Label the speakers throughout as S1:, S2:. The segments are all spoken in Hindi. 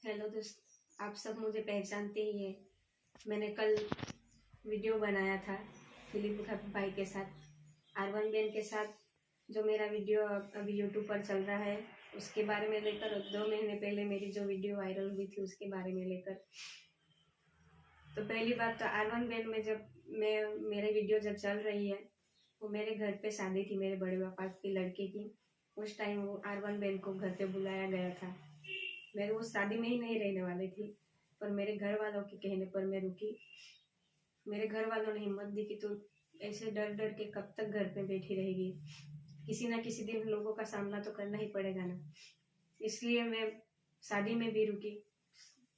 S1: हेलो दोस्त, आप सब मुझे पहचानते ही हैं। मैंने कल वीडियो बनाया था फिलिप भाई के साथ, आर1 बैन के साथ। जो मेरा वीडियो अभी यूट्यूब पर चल रहा है उसके बारे में लेकर, 2 महीने पहले मेरी जो वीडियो वायरल हुई थी उसके बारे में लेकर। तो पहली बात तो आर1 बैन में जब मेरे वीडियो जब चल रही है, वो मेरे घर पे शादी थी मेरे बड़े पापा की लड़के की। उस टाइम वो आर1 बैन को घर पे बुलाया गया था। मैं उस शादी में ही नहीं रहने वाली थी, पर मेरे घर वालों के कहने पर मैं रुकी। मेरे घर वालों ने हिम्मत दी कि तू ऐसे डर डर के कब तक घर पे बैठी रहेगी, किसी ना किसी दिन लोगों का सामना तो करना ही पड़ेगा ना। इसलिए मैं शादी में भी रुकी।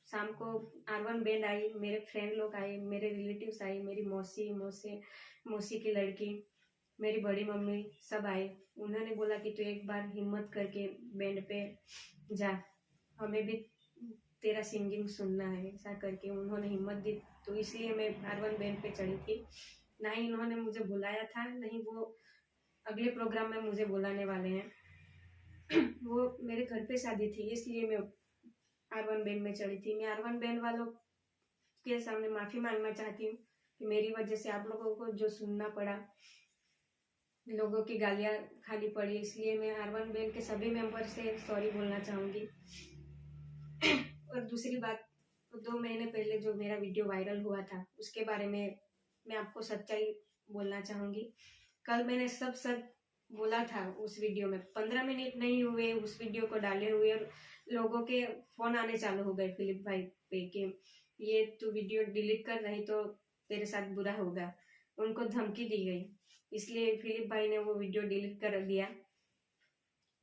S1: शाम को आर1 बैंड आई, मेरे फ्रेंड लोग आए, मेरे रिलेटिव्स आए, मेरी मौसी मौसी मौसी की लड़की, मेरी बड़ी मम्मी सब आए। उन्होंने बोला कि तू एक बार हिम्मत करके बैंड पे जा, हमें भी तेरा सिंगिंग सुनना है, ऐसा करके उन्होंने हिम्मत दी। तो इसलिए मैं आर1 बैंड पे चढ़ी थी। ना ही उन्होंने मुझे बुलाया था, नहीं वो अगले प्रोग्राम में मुझे बुलाने वाले हैं। वो मेरे घर पे शादी थी, इसलिए मैं आर1 बैंड में चढ़ी थी। मैं आर1 बैंड वालों के सामने माफी मांगना चाहती हूँ कि मेरी वजह से आप लोगों को जो सुनना पड़ा, लोगों की गालियाँ खानी पड़ी, इसलिए मैं आर1 बैंड के सभी मेंबर से सॉरी बोलना चाहूँगी। और दूसरी बात, 2 महीने पहले जो मेरा वीडियो वायरल हुआ था उसके बारे में मैं आपको सच्चाई बोलना चाहूँगी। कल मैंने सब सच बोला था उस वीडियो में। 15 मिनट नहीं हुए उस वीडियो को डाले हुए और लोगों के फोन आने चालू हो गए फिलिप भाई पे कि ये तू वीडियो डिलीट कर, नहीं तो तेरे साथ बुरा होगा। उनको धमकी दी गई, इसलिए फिलिप भाई ने वो वीडियो डिलीट कर दिया।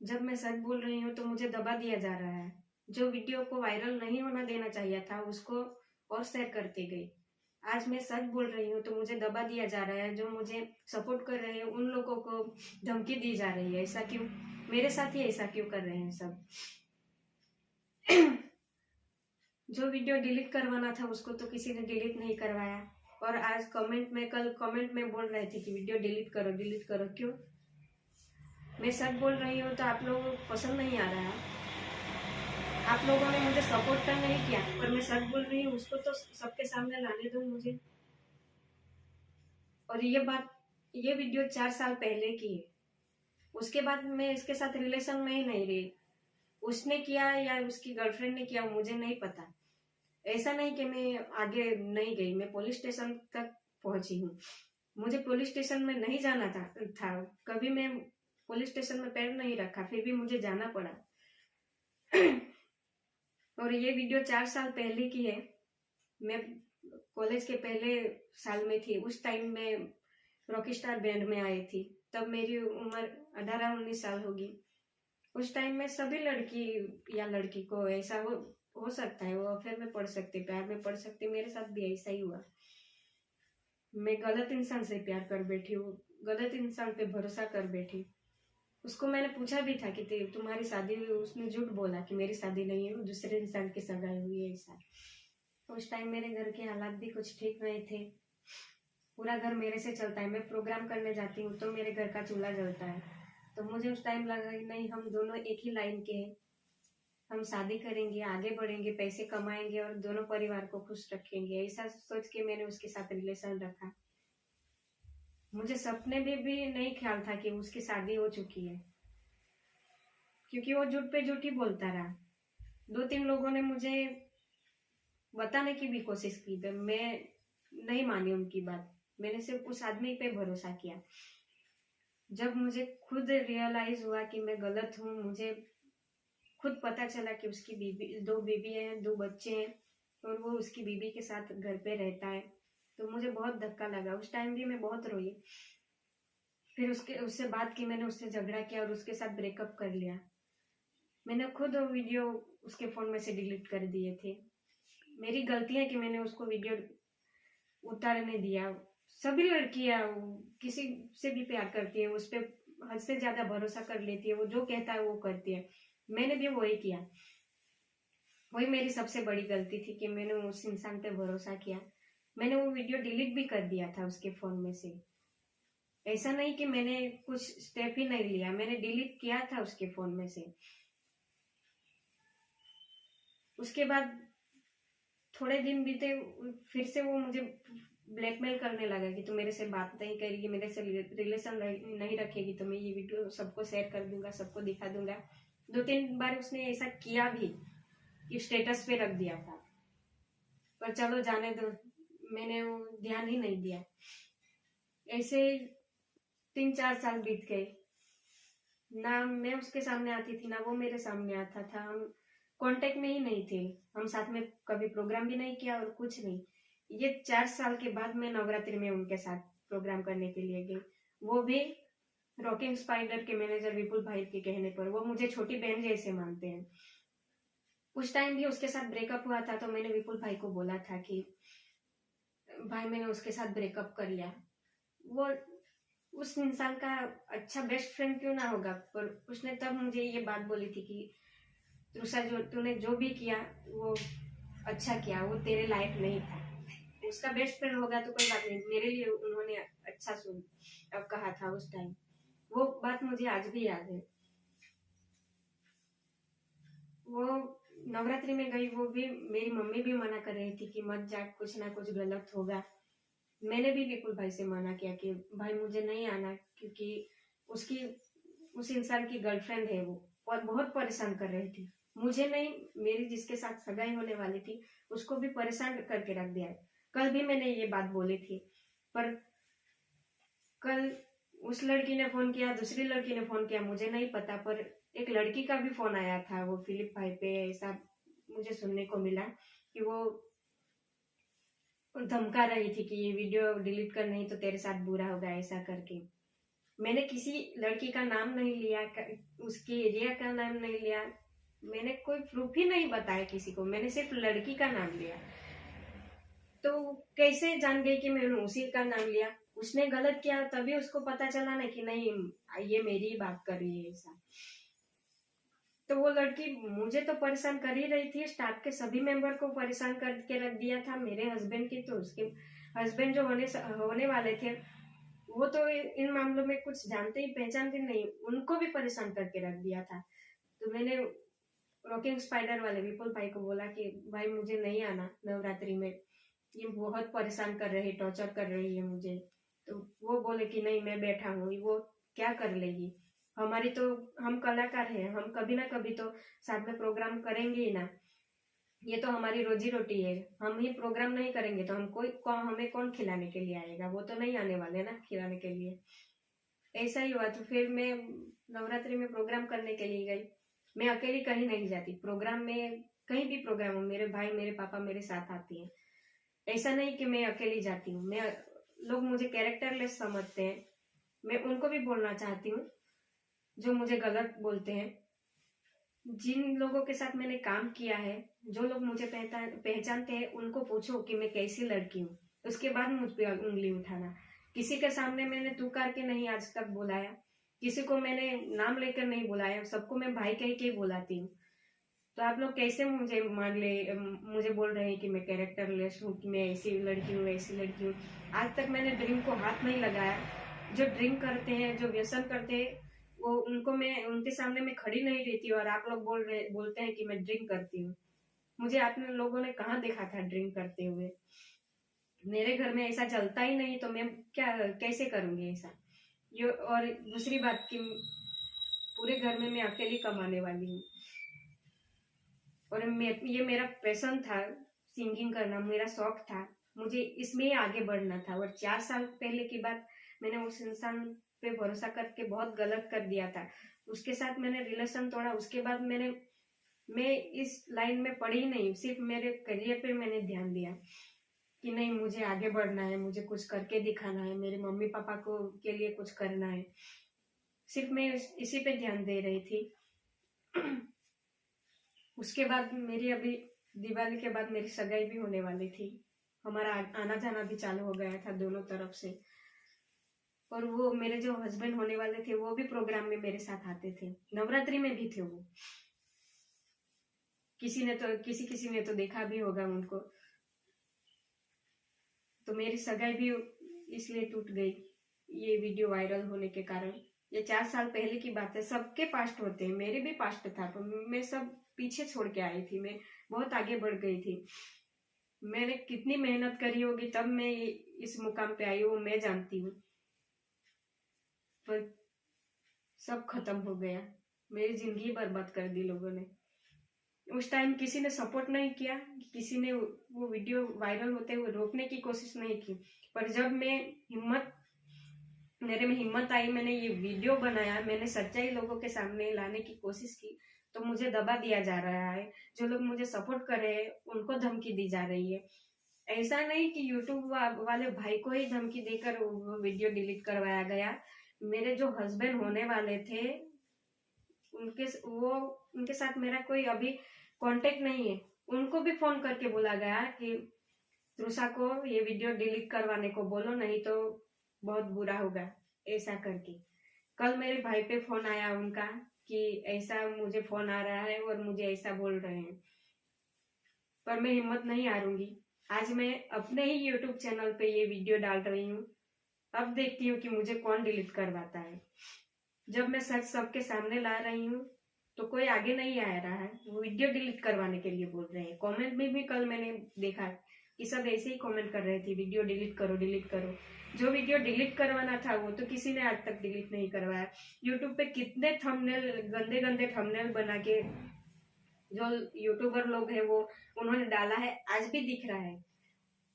S1: जब मैं सच बोल रही हूँ तो मुझे दबा दिया जा रहा है। जो वीडियो को वायरल नहीं होना देना चाहिए था उसको और शेयर करते गई। आज मैं सच बोल रही हूँ तो मुझे दबा दिया जा रहा है। जो मुझे सपोर्ट कर रहे हैं उन लोगों को धमकी दी जा रही है। ऐसा क्यों? मेरे साथ ही ऐसा क्यों कर रहे हैं सब? जो वीडियो डिलीट करवाना था उसको तो किसी ने डिलीट नहीं करवाया। और आज कल कमेंट में बोल रहे थे कि वीडियो डिलीट करो डिलीट करो। क्यों? मैं सच बोल रही हूँ तो आप लोगों को पसंद नहीं आ रहा है। आप लोगों ने मुझे सपोर्ट तो नहीं किया, पर मैं सच बोल रही हूँ उसको तो सबके सामने लाने दो मुझे। और ये वीडियो 4 साल पहले की है। उसके बाद मैं इसके साथ रिलेशन में ही नहीं रही। उसने किया या उसकी गर्लफ्रेंड ने किया मुझे नहीं पता। ऐसा नहीं कि मैं आगे नहीं गई, मैं पुलिस स्टेशन तक पहुंची हूँ। मुझे पुलिस स्टेशन में नहीं जाना था। कभी मैं पुलिस स्टेशन में पैर नहीं रखा, फिर भी मुझे जाना पड़ा। और ये वीडियो 4 साल पहले की है। मैं कॉलेज के पहले साल में थी, उस टाइम में रॉकस्टार बैंड में आई थी। तब मेरी उम्र 18-19 साल होगी। उस टाइम में सभी लड़की या लड़की को ऐसा हो सकता है, वो अफेयर में पड़ सकते, प्यार में पड़ सकते। मेरे साथ भी ऐसा ही हुआ। मैं गलत इंसान से प्यार कर बैठी हूँ, गलत इंसान पे भरोसा कर बैठी। उसको मैंने पूछा भी था कि तुम्हारी शादी हुई? उसने झूठ बोला कि मेरी शादी नहीं है, वो दूसरे इंसान की सगाई हुई है ऐसा। उस टाइम मेरे घर के हालात भी कुछ ठीक नहीं थे। पूरा घर मेरे से चलता है। मैं प्रोग्राम करने जाती हूँ तो मेरे घर का चूल्हा जलता है। तो मुझे उस टाइम लगा कि नहीं, हम दोनों एक ही लाइन के हैं, हम शादी करेंगे, आगे बढ़ेंगे, पैसे कमाएंगे और दोनों परिवार को खुश रखेंगे। ऐसा सोच के मैंने उसके साथ रिलेशन रखा। मुझे सपने में भी नहीं ख्याल था कि उसकी शादी हो चुकी है, क्योंकि वो झूठ पे झूठ ही बोलता रहा। 2-3 लोगों ने मुझे बताने की भी कोशिश की, पर मैं नहीं मानी उनकी बात। मैंने सिर्फ उस आदमी पे भरोसा किया। जब मुझे खुद रियलाइज हुआ कि मैं गलत हूँ, मुझे खुद पता चला कि उसकी बीबी, 2 बीबी हैं, 2 बच्चे हैं और वो उसकी बीबी के साथ घर पे रहता है, तो मुझे बहुत धक्का लगा। उस टाइम भी मैं बहुत रोई। फिर उससे बात की, मैंने उससे झगड़ा किया और उसके साथ ब्रेकअप कर लिया। मैंने खुद वो वीडियो उसके फोन में से डिलीट कर दिए थे। मेरी गलती है कि मैंने उसको वीडियो उतारने दिया। सभी लड़कियां किसी से भी प्यार करती है, उस पर हद से ज्यादा भरोसा कर लेती है, वो जो कहता है वो करती है। मैंने भी वही किया। वही मेरी सबसे बड़ी गलती थी कि मैंने उस इंसान पे भरोसा किया। मैंने वो वीडियो डिलीट भी कर दिया था उसके फोन में से। ऐसा नहीं कि मैंने कुछ स्टेप ही नहीं लिया, मैंने डिलीट किया था उसके फोन में से। उसके बाद थोड़े दिन बीते, फिर से वो मुझे ब्लैकमेल करने लगा कि तू मेरे से बात नहीं करेगी, मेरे से रिलेशन नहीं रखेगी तो मैं ये वीडियो सबको शेयर कर दूंगा, सबको दिखा दूंगा। 2-3 बार उसने ऐसा किया भी कि स्टेटस पे रख दिया था, पर चलो जाने दो, मैंने वो ध्यान ही नहीं दिया। ऐसे 3-4 साल बीत गए, ना मैं उसके सामने आती थी ना वो मेरे सामने आता था। हम कांटेक्ट में ही नहीं थे, हम साथ में कभी प्रोग्राम भी नहीं किया और कुछ नहीं। ये 4 साल के बाद मैं नवरात्रि में उनके साथ प्रोग्राम करने के लिए गई, वो भी रॉकिंग स्पाइडर के मैनेजर विपुल भाई के कहने पर। वो मुझे छोटी बहन जैसे मानते हैं। उस टाइम भी उसके साथ ब्रेकअप हुआ था तो मैंने विपुल भाई को बोला था कि भाई मैंने उसके साथ ब्रेकअप कर लिया। वो उस इंसान का अच्छा बेस्ट फ्रेंड क्यों ना होगा, पर उसने तब मुझे ये बात बोली थी कि तृषा तूने जो भी किया वो अच्छा किया, वो तेरे लायक नहीं था। उसका बेस्ट फ्रेंड होगा तो कोई बात नहीं, मेरे लिए उन्होंने अच्छा कहा था उस टाइम। वो बात मुझे आज भी याद है। वो नवरात्रि में गई, वो भी मेरी मम्मी भी मना कर रही थी कि मत जा, कुछ ना कुछ गलत होगा। मैंने भी विपुल भाई से मना किया कि भाई मुझे नहीं आना, क्योंकि उस इंसान की गर्लफ्रेंड है वो, और बहुत परेशान कर रही थी। मुझे नहीं, मेरी जिसके साथ सगाई होने वाली थी उसको भी परेशान करके रख दिया है। कल भी मैंने ये बात बोली थी, पर कल उस लड़की ने फोन किया, दूसरी लड़की ने फोन किया, मुझे नहीं पता, पर एक लड़की का भी फोन आया था वो फिलिप भाई पे। ऐसा मुझे सुनने को मिला कि वो धमका रही थी कि ये वीडियो डिलीट कर, नहीं तो तेरे साथ बुरा होगा, ऐसा करके। मैंने किसी लड़की का नाम नहीं लिया, उसके एरिया का नाम नहीं लिया, मैंने कोई प्रूफ ही नहीं बताया किसी को, मैंने सिर्फ लड़की का नाम लिया। तो कैसे जान गई कि मैंने उसी का नाम लिया? उसने गलत किया तभी उसको पता चला ना कि नहीं ये मेरी ही बात कर रही है ऐसा। तो वो लड़की मुझे तो परेशान कर ही रही थी, स्टाफ के सभी मेंबर को परेशान करके रख दिया था। मेरे हस्बैंड की तो उसके हस्बैंड जो होने वाले थे वो तो इन मामलों में कुछ जानते ही पहचानते नहीं, उनको भी परेशान करके रख दिया था। तो मैंने रॉकिंग स्पाइडर वाले विपुल भाई को बोला कि भाई मुझे नहीं आना नवरात्रि में, ये बहुत परेशान कर रही, टॉर्चर कर रही है मुझे। तो वो बोले कि नहीं मैं बैठा हूँ, वो क्या कर लेगी, हमारी तो, हम कलाकार हैं, हम कभी ना कभी तो साथ में प्रोग्राम करेंगे ही ना, ये तो हमारी रोजी रोटी है। हम ही प्रोग्राम नहीं करेंगे तो हमें कौन खिलाने के लिए आएगा, वो तो नहीं आने वाले ना खिलाने के लिए। ऐसा ही हुआ। तो फिर मैं नवरात्रि में प्रोग्राम करने के लिए गई। मैं अकेली कहीं नहीं जाती प्रोग्राम में, कहीं भी प्रोग्राम हो मेरे भाई मेरे पापा मेरे साथ आते हैं। ऐसा नहीं कि मैं अकेली जाती हूँ। लोग मुझे कैरेक्टरलेस समझते हैं, मैं उनको भी बोलना चाहती हूँ जो मुझे गलत बोलते हैं। जिन लोगों के साथ मैंने काम किया है, जो लोग मुझे पहचानते हैं, उनको पूछो कि मैं कैसी लड़की हूँ, उसके बाद मुझ पे उंगली उठाना। किसी के सामने मैंने तू करके नहीं आज तक बुलाया, किसी को मैंने नाम लेकर नहीं बुलाया, सबको मैं भाई कह के बुलाती हूँ। तो आप लोग कैसे मुझे बोल रहे हैं कि मैं कैरेक्टरलेस हूँ, कि मैं ऐसी लड़की हूँ ऐसी लड़की हूँ। आज तक मैंने ड्रिंक को हाथ नहीं लगाया। जो ड्रिंक करते हैं, जो व्यसन करते हैं, वो उनके सामने मैं खड़ी नहीं रहती, और आप लोग बोलते हैं कि मैं ड्रिंक करती हूँ। मुझे आप लोगों ने कहाँ देखा था ड्रिंक करते हुए? मेरे घर में ऐसा चलता ही नहीं, तो मैं कैसे करूंगी ऐसा? और दूसरी बात कि पूरे घर में मैं अकेली कमाने वाली हूँ, और ये मेरा पैशन था, सिंगिंग करना मेरा शौक था, मुझे इसमें ही आगे बढ़ना था। और 4 साल पहले की बात, मैंने उस इंसान पे भरोसा करके बहुत गलत कर दिया था, उसके साथ मैंने रिलेशन तोड़ा। उसके बाद मैं इस लाइन में पड़ी नहीं, सिर्फ मेरे करियर पे मैंने ध्यान दिया कि नहीं मुझे आगे बढ़ना है, मुझे कुछ करके दिखाना है, मेरे मम्मी पापा को के लिए कुछ करना है, सिर्फ मैं इसी पे ध्यान दे रही थी। उसके बाद मेरी अभी दिवाली के बाद मेरी सगाई भी होने वाली थी, हमारा आना जाना भी चालू हो गया था दोनों तरफ से। और वो मेरे जो हस्बैंड होने वाले थे वो भी प्रोग्राम में मेरे साथ आते थे, नवरात्रि में भी थे वो। किसी ने तो देखा भी होगा उनको। तो मेरी सगाई भी इसलिए टूट गई ये वीडियो वायरल होने के कारण। ये 4 साल पहले की बात है, सबके पास्ट होते हैं, मेरे भी पास्ट था, तो मैं सब पीछे छोड़ के आई थी, मैं बहुत आगे बढ़ गई थी। मैंने कितनी मेहनत करी होगी तब मैं इस मुकाम पे आई हूँ, मैं जानती हूँ। पर सब खत्म हो गया, मेरी जिंदगी बर्बाद कर दी लोगों ने। उस टाइम किसी ने सपोर्ट नहीं किया, किसी ने वो वीडियो वायरल होते हुए रोकने की कोशिश नहीं की। पर जब मेरे में हिम्मत आई, मैंने ये वीडियो बनाया, मैंने सच्चाई लोगों के सामने लाने की कोशिश की, तो मुझे दबा दिया जा रहा है। जो लोग मुझे सपोर्ट कर रहे हैं उनको धमकी दी जा रही है। ऐसा नहीं कि यूट्यूब वाले भाई को ही धमकी देकर वो वीडियो डिलीट करवाया गया। मेरे जो हस्बैंड होने वाले थे उनके साथ मेरा कोई अभी कांटेक्ट नहीं है। उनको भी फोन करके बोला गया कि तृषा को ये वीडियो डिलीट करवाने को बोलो, नहीं तो बहुत बुरा होगा, ऐसा करके। कल मेरे भाई पे फोन आया उनका कि ऐसा मुझे फोन आ रहा है और मुझे ऐसा बोल रहे हैं। पर मैं हिम्मत नहीं हारूंगी। आज मैं अपने ही यूट्यूब चैनल पे ये वीडियो डाल रही हूँ। अब देखती हूँ कि मुझे कौन डिलीट करवाता है। जब मैं सच सबके सामने ला रही हूँ तो कोई आगे नहीं आ रहा है, वो वीडियो डिलीट करवाने के लिए बोल रहे हैं। कमेंट में भी कल मैंने देखा कि सब ऐसे ही कमेंट कर रहे थे, वीडियो डिलीट करो डिलीट करो। जो वीडियो डिलीट करवाना था वो तो किसी ने आज तक डिलीट नहीं करवाया। यूट्यूब पे कितने थंबनेल, गंदे गंदे थंबनेल बना के जो यूट्यूबर लोग हैं वो उन्होंने डाला है, आज भी दिख रहा है।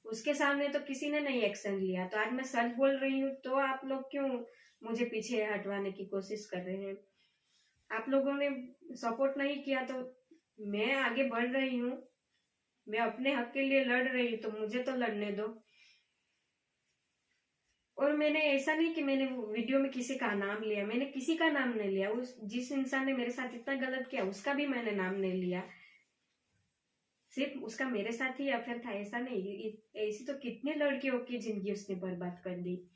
S1: उसके सामने तो किसी ने नहीं एक्शन लिया। तो आज मैं सच बोल रही हूँ तो आप लोग क्यों मुझे पीछे हटवाने की कोशिश कर रहे हैं? आप लोगों ने सपोर्ट नहीं किया तो मैं आगे बढ़ रही हूँ, मैं अपने हक के लिए लड़ रही हूँ, तो मुझे तो लड़ने दो। और मैंने ऐसा नहीं कि मैंने वीडियो में किसी का नाम लिया, मैंने किसी का नाम नहीं लिया। जिस इंसान ने मेरे साथ इतना गलत किया उसका भी मैंने नाम नहीं लिया। सिर्फ उसका मेरे साथ ही अफेयर था ऐसा नहीं, ऐसी तो कितनी लड़कियों की जिंदगी उसने बर्बाद कर दी,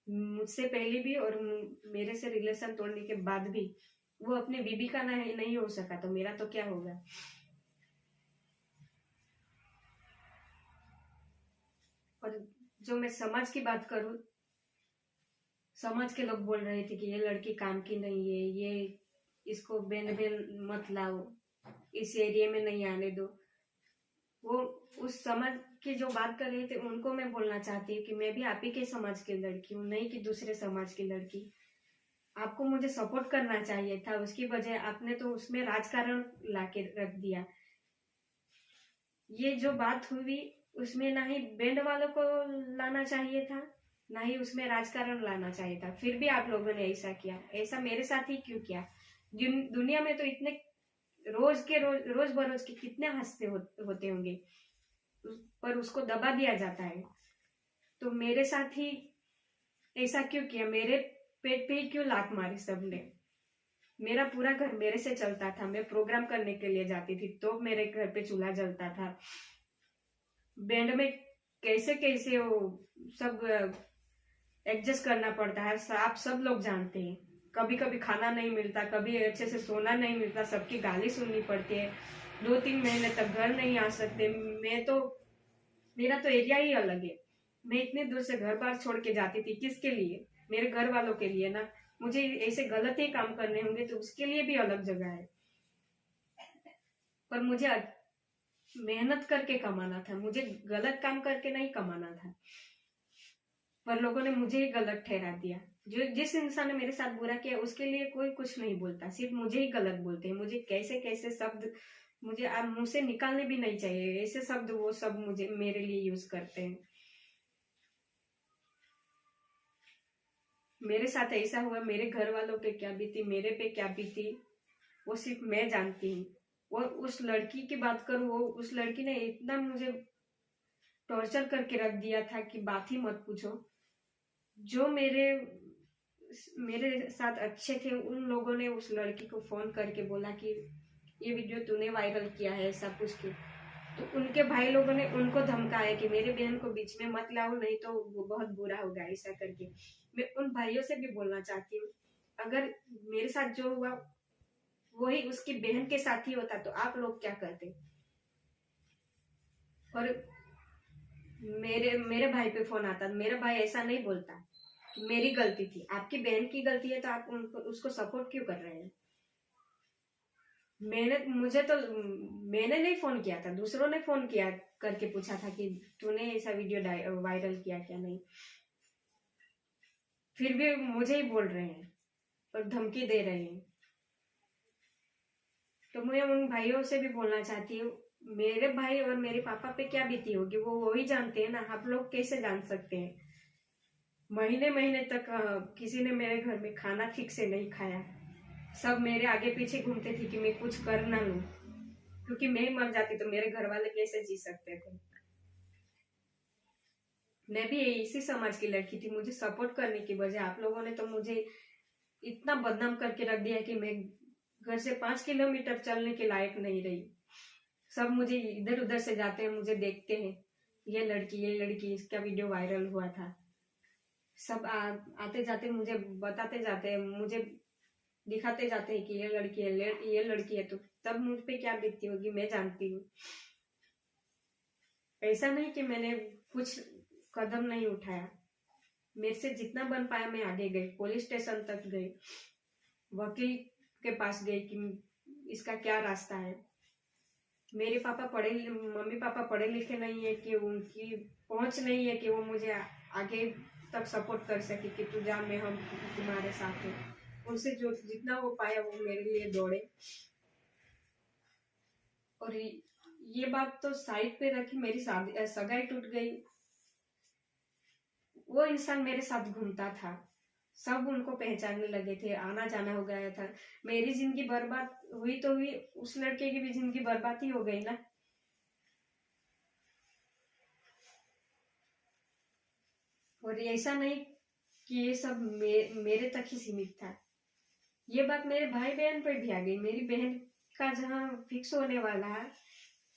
S1: मुझसे पहले भी और मेरे से रिलेशन तोड़ने के बाद भी। वो अपने बीबी का नहीं हो सका तो मेरा तो क्या होगा। और जो मैं समाज की बात करूं, समाज के लोग बोल रहे थे कि ये लड़की काम की नहीं है, ये इसको बेन मत लाओ, इस एरिया में नहीं आने दो। वो उस समाज की जो बात कर रहे थे उनको मैं बोलना चाहती हूँ कि मैं भी आप ही के समाज की लड़की हूँ, नहीं कि दूसरे समाज की लड़की। आपको मुझे सपोर्ट करना चाहिए था, उसकी बजाय आपने तो उसमें राजकारण लाके रख दिया। ये जो बात हुई उसमें ना ही बैंड वालों को लाना चाहिए था, ना ही उसमें राजकारण लाना चाहिए था। फिर भी आप लोगों ने ऐसा किया। ऐसा मेरे साथ ही क्यों किया? दुनिया में तो इतने रोज बरोज के कितने हादसे होते होंगे, पर उसको दबा दिया जाता है। तो मेरे साथ ही ऐसा क्यों किया? मेरे पेट पे ही क्यों लात मारी सबने? मेरा पूरा घर मेरे से चलता था। मैं प्रोग्राम करने के लिए जाती थी तो मेरे घर पे चूल्हा जलता था। बैंड में कैसे कैसे वो सब एडजस्ट करना पड़ता है, आप सब लोग जानते हैं। कभी कभी खाना नहीं मिलता, कभी अच्छे से सोना नहीं मिलता, सबकी गाली सुननी पड़ती है। 2-3 महीने तक घर नहीं आ सकते। मेरा तो एरिया ही अलग है। मैं इतने दूर से घर बार छोड़ के जाती थी, किसके लिए? मेरे घर वालों के लिए ना। मुझे ऐसे गलत ही काम करने होंगे तो उसके लिए भी अलग जगह है, पर मुझे मेहनत करके कमाना था, मुझे गलत काम करके नहीं कमाना था। पर लोगों ने मुझे ही गलत ठहरा दिया। जिस इंसान ने मेरे साथ बुरा किया उसके लिए कोई कुछ नहीं बोलता, सिर्फ मुझे ही गलत बोलते हैं। मुझे कैसे कैसे शब्द मुझे आप मुंह से निकालने भी नहीं चाहिए, ऐसे शब्द वो सब मुझे मेरे लिए यूज करते हैं। मेरे साथ ऐसा हुआ, मेरे घर वालों पे क्या बीती, मेरे पे क्या बीती, वो सिर्फ मैं जानती हूँ। और उस लड़की की बात करूँ, वो उस लड़की ने इतना मुझे टॉर्चर करके रख दिया था कि बात ही मत पूछो। जो मेरे साथ अच्छे थे उन लोगों ने उस लड़की को फोन करके बोला कि ये वीडियो तूने वायरल किया है, ऐसा कुछ क्यों। तो उनके भाई लोगों ने उनको धमकाया कि मेरे बहन को बीच में मत लाओ, नहीं तो वो बहुत बुरा होगा, ऐसा करके। मैं उन भाइयों से भी बोलना चाहती हूँ, अगर मेरे साथ जो हुआ वही उसकी बहन के साथ ही होता तो आप लोग क्या करते? और मेरे भाई पे फोन आता, मेरा भाई ऐसा नहीं बोलता कि मेरी गलती थी। आपकी बहन की गलती है तो आप उसको सपोर्ट क्यों कर रहे हैं? मैंने नहीं फोन किया था, दूसरों ने फोन किया करके पूछा था कि तूने ऐसा वीडियो वायरल किया क्या नहीं। फिर भी मुझे ही बोल रहे हैं और धमकी दे रहे हैं। तो मैं उन भाइयों से भी बोलना चाहती हूँ, मेरे भाई और मेरे पापा पे क्या बीती होगी वो ही जानते हैं ना, आप लोग कैसे जान सकते हैं। महीने महीने तक किसी ने मेरे घर में खाना ठीक से नहीं खाया। सब मेरे आगे पीछे घूमते थे कि मैं कुछ कर ना लूं, क्योंकि मैं ही मर जाती तो मेरे घर वाले कैसे जी सकते थे। मैं भी इसी समाज की लड़की थी, मुझे सपोर्ट करने की बजाय आप लोगों ने तो मुझे इतना बदनाम करके रख दिया कि मैं घर से 5 किलोमीटर चलने के लायक नहीं रही। सब मुझे इधर उधर से जाते हैं, मुझे देखते हैं, ये लड़की इसका वीडियो वायरल हुआ था। सब आते जाते मुझे बताते जाते हैं, मुझे दिखाते जाते हैं कि ये लड़की है, ये लड़की है। तो तब मुझ पे क्या बीतती होगी मैं जानती हूँ। ऐसा नहीं कि मैंने कुछ कदम नहीं उठाया, मेरे से जितना बन पाया मैं आगे गई, पुलिस स्टेशन तक गई, वकील के पास गई कि इसका क्या रास्ता है। मेरे मम्मी पापा पढ़े लिखे नहीं है कि उनकी पहुंच नहीं है कि वो मुझे आगे तक सपोर्ट कर सके कि तू जा, हम तुम्हारे साथ हैं। उनसे जो जितना वो पाया वो मेरे लिए दौड़े। और ये बात तो साइड पे रखी, मेरी सगाई टूट गई। वो इंसान मेरे साथ घूमता था, सब उनको पहचानने लगे थे, आना जाना हो गया था। मेरी जिंदगी बर्बाद हुई तो हुई, उस लड़के की भी जिंदगी बर्बाद ही हो गई ना। और ऐसा नहीं कि ये सब मेरे तक ही सीमित था, ये बात मेरे भाई बहन पर भी आ गई। मेरी बहन का जहाँ फिक्स होने वाला है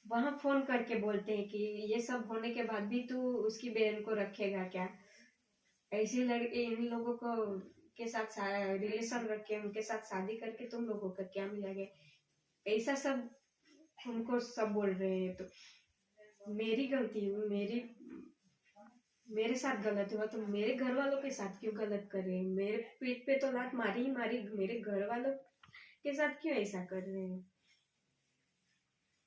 S1: वहां फोन करके बोलते हैं कि ये सब होने के बाद भी तू उसकी बहन को रखेगा क्या, ऐसे लड़के इन लोगों को के साथ रिलेशन रख के उनके साथ शादी करके तुम लोगों का क्या मिलेगा, ऐसा सब उनको सब बोल रहे हैं। तो मेरी गलती हुई, मेरे साथ गलत हुआ तो मेरे घर वालों के साथ क्यों गलत कर रहे हैं। मेरे पीठ पे तो लात मारी ही मारी, मेरे घर वालों के साथ क्यों ऐसा कर रहे हैं।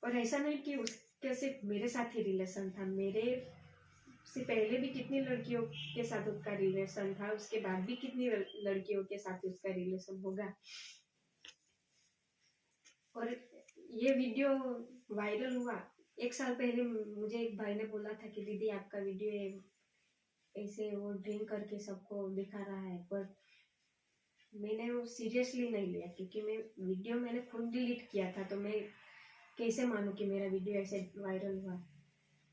S1: और ऐसा नहीं कि उसके सिर्फ मेरे साथ ही रिलेशन था, मेरे से पहले भी कितनी लड़कियों के साथ उसका रिलेशन था, उसके बाद भी कितनी लड़कियों के साथ उसका रिलेशन होगा। और ये वीडियो वायरल हुआ 1 साल पहले, मुझे एक भाई ने बोला था कि दीदी आपका वीडियो ऐसे वो ड्रिंक करके सबको दिखा रहा है, पर मैंने वो सीरियसली नहीं लिया, क्योंकि मैंने खुद डिलीट किया था। तो मैं कैसे मानूं कि मेरा वीडियो ऐसे वायरल हुआ।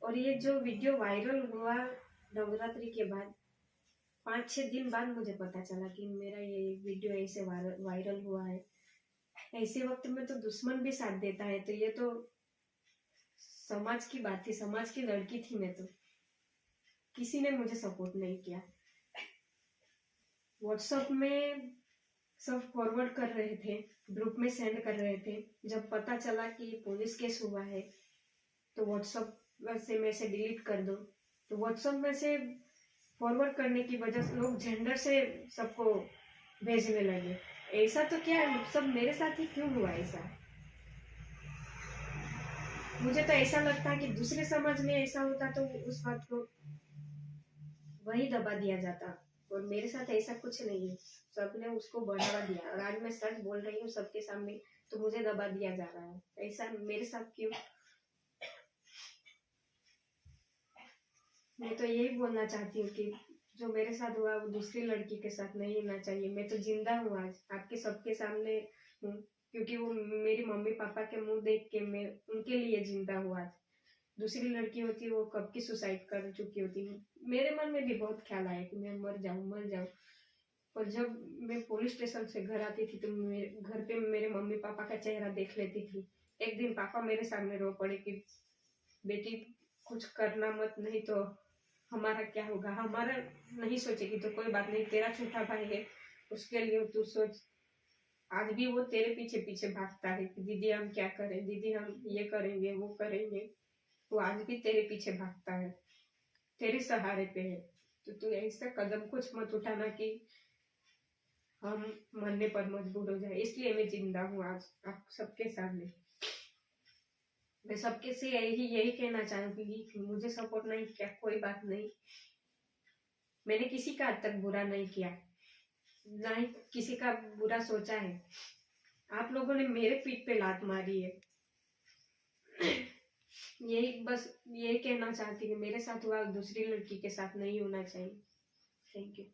S1: और ये जो वीडियो वायरल हुआ नवरात्रि के बाद 5-6 दिन बाद मुझे पता चला कि मेरा ये वीडियो ऐसे वायरल हुआ है। ऐसे वक्त में तो दुश्मन भी साथ देता है, तो ये तो समाज की बात थी, समाज की लड़की थी मैं, तो किसी ने मुझे सपोर्ट नहीं किया। व्हाट्सएप में सब फॉरवर्ड कर रहे थे, ग्रुप में सेंड कर रहे थे। जब पता चला कि पुलिस केस हुआ है तो व्हाट्सएप से मैं से डिलीट कर दो। तो व्हाट्सएप में से फॉरवर्ड करने की वजह से लोग जेंडर से सबको भेजने लगे। ऐसा तो क्या है, सब मेरे साथ ही क्यों हुआ ऐसा। मुझे तो ऐसा लगता है कि दूसरे समाज में ऐसा होता तो उस बात को वही दबा दिया जाता, और मेरे साथ ऐसा कुछ नहीं है। सबने उसको बढ़ावा दिया, और आज मैं सच बोल रही हूँ सबके सामने, तो मुझे दबा दिया जा रहा है। ऐसा मेरे साथ क्यों। मैं तो यही बोलना चाहती हूँ कि जो मेरे साथ हुआ वो दूसरी लड़की के साथ नहीं होना चाहिए। मैं तो जिंदा हूँ, आज आपके सबके सामने हूँ, क्योंकि वो मेरी मम्मी पापा के मुंह देख के मैं उनके लिए जिंदा हूँ आज। दूसरी लड़की होती वो कब की सुसाइड कर चुकी होती। मेरे मन में भी बहुत ख्याल आया कि मैं मर जाऊं। और जब मैं पुलिस स्टेशन से घर आती थी तो घर पे मेरे मम्मी पापा का चेहरा देख लेती थी। एक दिन पापा मेरे सामने रो पड़े कि बेटी कुछ करना मत, नहीं तो हमारा क्या होगा। हमारा नहीं सोचेगी तो कोई बात नहीं, तेरा छोटा भाई है उसके लिए तू सोच। आज भी वो तेरे पीछे पीछे भागता है कि दीदी हम क्या करें, दीदी हम ये करेंगे वो करेंगे। वो आज भी तेरे पीछे भागता है, तेरे सहारे पे है। तो तू ऐसा कदम कुछ मत उठाना कि हम मरने पर मजबूर हो जाए, इसलिए मैं जिंदा हूँ आज आप सबके सामने। मैं सबके से यही कहना चाहूंगी कि मुझे सपोर्ट नहीं किया कोई बात नहीं, मैंने किसी का आज तक बुरा नहीं किया, ना ही किसी का बुरा सोचा है। आप लोगों ने मेरे पीठ पे लात मारी है। यही कहना चाहती कि मेरे साथ हुआ दूसरी लड़की के साथ नहीं होना चाहिए। Thank you.